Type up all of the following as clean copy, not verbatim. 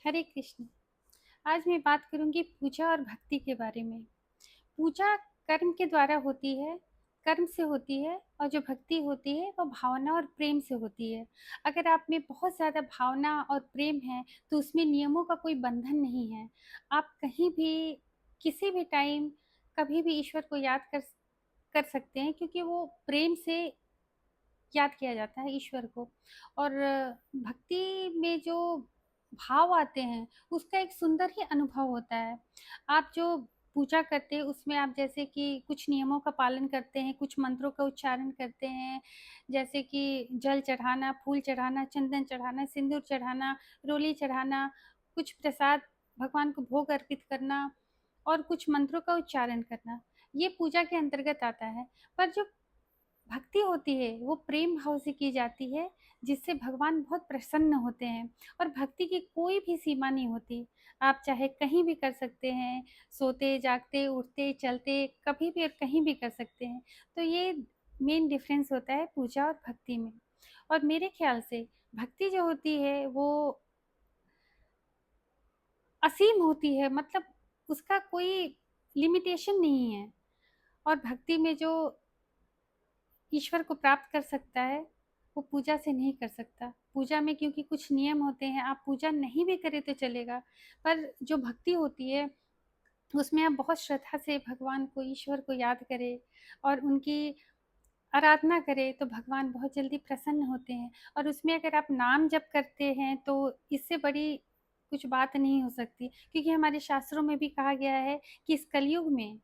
हरे कृष्ण। आज मैं बात करूंगी पूजा और भक्ति के बारे में। पूजा कर्म के द्वारा होती है, कर्म से होती है, और जो भक्ति होती है वो भावना और प्रेम से होती है। अगर आप में बहुत ज़्यादा भावना और प्रेम है तो उसमें नियमों का कोई बंधन नहीं है। आप कहीं भी, किसी भी टाइम, कभी भी ईश्वर को याद कर कर सकते हैं, क्योंकि वो प्रेम से याद किया जाता है ईश्वर को। और भक्ति में जो भाव आते हैं उसका एक सुंदर ही अनुभव होता है। आप जो पूजा करते हैं उसमें आप जैसे कि कुछ नियमों का पालन करते हैं, कुछ मंत्रों का उच्चारण करते हैं, जैसे कि जल चढ़ाना, फूल चढ़ाना, चंदन चढ़ाना, सिंदूर चढ़ाना, रोली चढ़ाना, कुछ प्रसाद भगवान को भोग अर्पित करना और कुछ मंत्रों का उच्चारण करना, ये पूजा के अंतर्गत आता है। पर जो भक्ति होती है वो प्रेम भाव से की जाती है, जिससे भगवान बहुत प्रसन्न होते हैं। और भक्ति की कोई भी सीमा नहीं होती, आप चाहे कहीं भी कर सकते हैं, सोते जागते उठते चलते कभी भी और कहीं भी कर सकते हैं। तो ये मेन डिफरेंस होता है पूजा और भक्ति में। और मेरे ख्याल से भक्ति जो होती है वो असीम होती है, मतलब उसका कोई लिमिटेशन नहीं है। और भक्ति में जो ईश्वर को प्राप्त कर सकता है वो पूजा से नहीं कर सकता। पूजा में क्योंकि कुछ नियम होते हैं, आप पूजा नहीं भी करें तो चलेगा, पर जो भक्ति होती है उसमें आप बहुत श्रद्धा से भगवान को, ईश्वर को याद करें और उनकी आराधना करें तो भगवान बहुत जल्दी प्रसन्न होते हैं। और उसमें अगर आप नाम जप करते हैं तो इससे बड़ी कुछ बात नहीं हो सकती, क्योंकि हमारे शास्त्रों में भी कहा गया है कि इस कलयुग में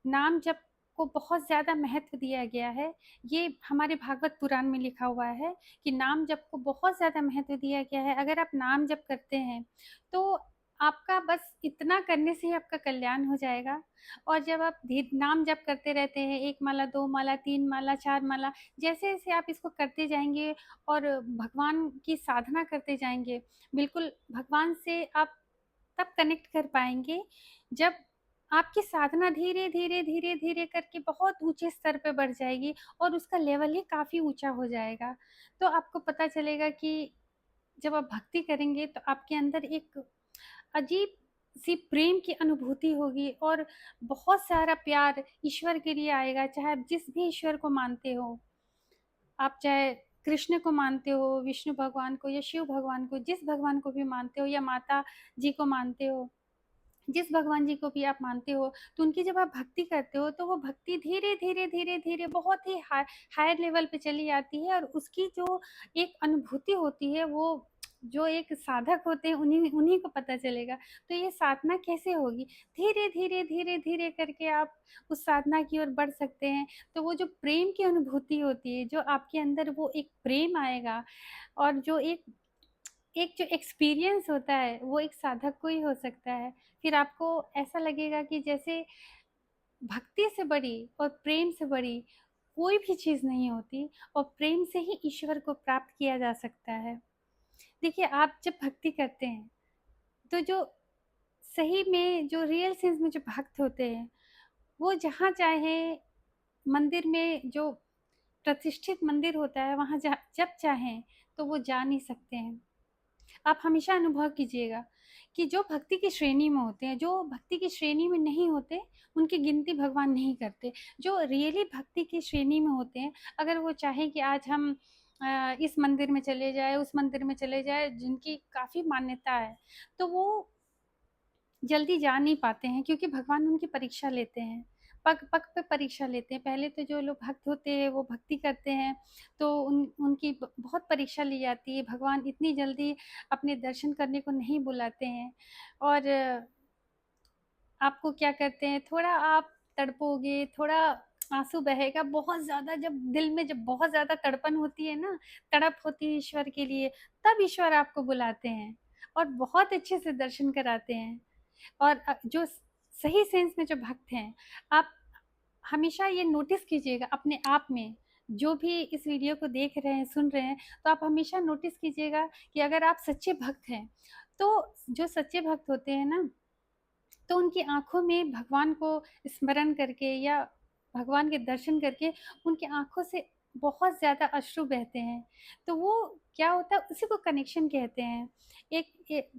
नाम जप को बहुत ज़्यादा महत्व दिया गया है। ये हमारे भागवत पुराण में लिखा हुआ है कि नाम जप को बहुत ज़्यादा महत्व दिया गया है। अगर आप नाम जप करते हैं तो आपका बस इतना करने से ही आपका कल्याण हो जाएगा। और जब आप नाम जप करते रहते हैं, 1 माला, 2 माला, 3 माला, 4 माला, जैसे-जैसे आप इसको करते जाएँगे और भगवान की साधना करते जाएँगे, बिल्कुल भगवान से आप तब कनेक्ट कर पाएँगे जब आपकी साधना धीरे धीरे धीरे धीरे करके बहुत ऊंचे स्तर पे बढ़ जाएगी और उसका लेवल ही काफ़ी ऊंचा हो जाएगा। तो आपको पता चलेगा कि जब आप भक्ति करेंगे तो आपके अंदर एक अजीब सी प्रेम की अनुभूति होगी और बहुत सारा प्यार ईश्वर के लिए आएगा। चाहे आप जिस भी ईश्वर को मानते हो, आप चाहे कृष्ण को मानते हो, विष्णु भगवान को या शिव भगवान को, जिस भगवान को भी मानते हो, या माता जी को मानते हो, जिस भगवान जी को भी आप मानते हो, तो उनकी जब आप भक्ति करते हो तो वो भक्ति धीरे धीरे धीरे धीरे बहुत ही हायर लेवल पे चली जाती है। और उसकी जो एक अनुभूति होती है वो जो एक साधक होते हैं उन्हीं उन्हीं को पता चलेगा। तो ये साधना कैसे होगी, धीरे धीरे धीरे धीरे करके आप उस साधना की ओर बढ़ सकते हैं। तो वो जो प्रेम की अनुभूति होती है, जो आपके अंदर वो एक प्रेम आएगा, और जो एक एक जो एक्सपीरियंस होता है वो एक साधक को ही हो सकता है। फिर आपको ऐसा लगेगा कि जैसे भक्ति से बड़ी और प्रेम से बड़ी कोई भी चीज़ नहीं होती, और प्रेम से ही ईश्वर को प्राप्त किया जा सकता है। देखिए, आप जब भक्ति करते हैं तो जो सही में, जो रियल सेंस में जो भक्त होते हैं, वो जहाँ चाहे मंदिर में, जो प्रतिष्ठित मंदिर होता है वहाँ जब चाहें तो वो जा नहीं सकते हैं। आप हमेशा अनुभव कीजिएगा कि जो भक्ति की श्रेणी में होते हैं, जो भक्ति की श्रेणी में नहीं होते, उनकी गिनती भगवान नहीं करते। जो रियली भक्ति की श्रेणी में होते हैं, अगर वो चाहें कि आज हम इस मंदिर में चले जाएँ, उस मंदिर में चले जाएँ, जिनकी काफ़ी मान्यता है, तो वो जल्दी जा नहीं पाते हैं, क्योंकि भगवान उनकी परीक्षा लेते हैं, पग-पग पे परीक्षा लेते हैं। पहले तो जो लोग भक्त होते हैं वो भक्ति करते हैं, तो उनकी बहुत परीक्षा ली जाती है। भगवान इतनी जल्दी अपने दर्शन करने को नहीं बुलाते हैं। और आपको क्या करते हैं, थोड़ा आप तड़पोगे, थोड़ा आँसू बहेगा बहुत ज़्यादा, जब दिल में जब बहुत ज़्यादा तड़पन होती है ना, तड़प होती है ईश्वर के लिए, तब ईश्वर आपको बुलाते हैं और बहुत अच्छे से दर्शन कराते हैं। और जो सही सेंस में जो भक्त हैं, आप हमेशा ये नोटिस कीजिएगा अपने आप में, जो भी इस वीडियो को देख रहे हैं, सुन रहे हैं, तो आप हमेशा नोटिस कीजिएगा कि अगर आप सच्चे भक्त हैं, तो जो सच्चे भक्त होते हैं ना, तो उनकी आँखों में भगवान को स्मरण करके या भगवान के दर्शन करके उनकी आँखों से बहुत ज़्यादा अश्रु बहते हैं। तो वो क्या होता है, उसी को कनेक्शन कहते हैं। एक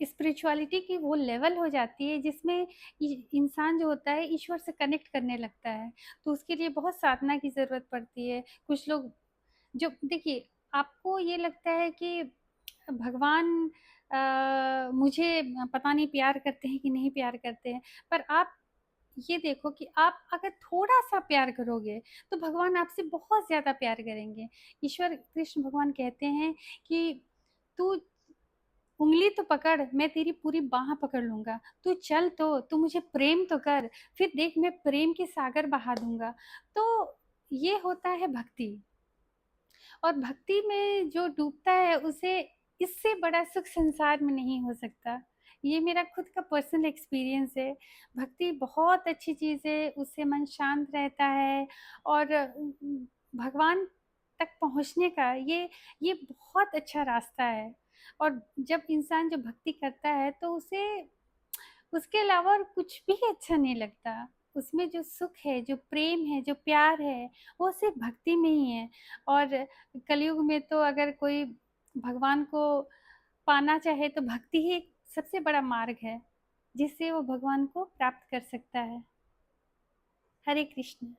स्पिरिचुअलिटी की वो लेवल हो जाती है जिसमें इंसान जो होता है ईश्वर से कनेक्ट करने लगता है। तो उसके लिए बहुत साधना की ज़रूरत पड़ती है। कुछ लोग जो देखिए, आपको ये लगता है कि भगवान मुझे पता नहीं प्यार करते हैं कि नहीं प्यार करते हैं, पर आप ये देखो कि आप अगर थोड़ा सा प्यार करोगे तो भगवान आपसे बहुत ज़्यादा प्यार करेंगे। ईश्वर कृष्ण भगवान कहते हैं कि तू उंगली तो पकड़, मैं तेरी पूरी बाह पकड़ लूंगा। तू चल, तू मुझे प्रेम तो कर, फिर देख मैं प्रेम के सागर बहा दूंगा। तो ये होता है भक्ति। और भक्ति में जो डूबता है उसे इससे बड़ा सुख संसार में नहीं हो सकता। ये मेरा खुद का पर्सनल एक्सपीरियंस है। भक्ति बहुत अच्छी चीज़ है, उससे मन शांत रहता है। और भगवान तक पहुँचने का ये बहुत अच्छा रास्ता है। और जब इंसान जो भक्ति करता है तो उसे उसके अलावा और कुछ भी अच्छा नहीं लगता। उसमें जो सुख है, जो प्रेम है, जो प्यार है, वो सिर्फ भक्ति में ही है। और कलयुग में तो अगर कोई भगवान को पाना चाहे तो भक्ति ही एक सबसे बड़ा मार्ग है जिससे वो भगवान को प्राप्त कर सकता है। हरे कृष्ण।